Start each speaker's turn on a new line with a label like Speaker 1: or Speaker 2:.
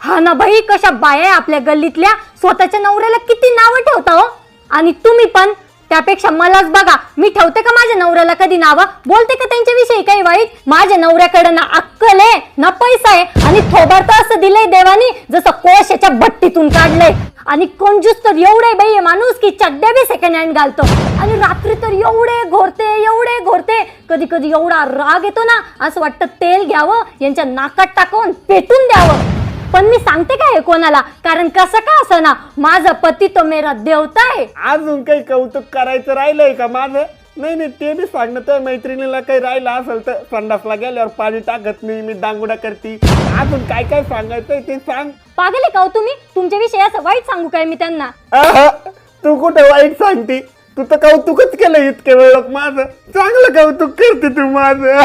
Speaker 1: हा ना बाई, कशा बाया आपल्या गल्लीतल्या स्वतःच्या नवऱ्याला किती नावं ठेवता हो. आणि तुम्ही पण त्यापेक्षा मलाच बघा, मी ठेवते का माझ्या नवऱ्याला कधी नावं? बोलते का त्यांच्याविषयी काही वाईट? माझ्या नवऱ्याकडे ना अक्कल आहे ना पैसा आहे, आणि थोबार तर असं दिलंय देवानी जसं कोशाच्या भट्टीतून काढलंय. आणि कंजूस तर एवढे बाई माणूस की चड्ड्या बी सेकंड हँड घालतो. आणि रात्री तर एवढे घोरते कधी कधी एवढा राग येतो ना, असं वाटतं तेल घ्यावं यांच्या नाकात टाकून पेटून द्यावं. पण मी सांगते काय हे कोणाला, कारण कसं का असं ना, माझा पती तो मेरा देवता आहे.
Speaker 2: अजून काही कौतुक करायचं राहिलंय का माझं? नाही ते बी सांगणं. तर मैत्रिणीला काही राहिलं असेल तर संडासला गेल्यावर पाणी टाकत नाही, मी दांगुडा करते. अजून काय काय सांगायचंय ते सांग.
Speaker 1: पागल आहे का हो तुम्ही? तुमच्याविषयी असं वाईट सांगू काय मी त्यांना?
Speaker 2: तू कुठे वाईट सांगते? तू तर कौतुकच केलं इतके वेळ. माझं चांगलं कौतुक करते तू माझं.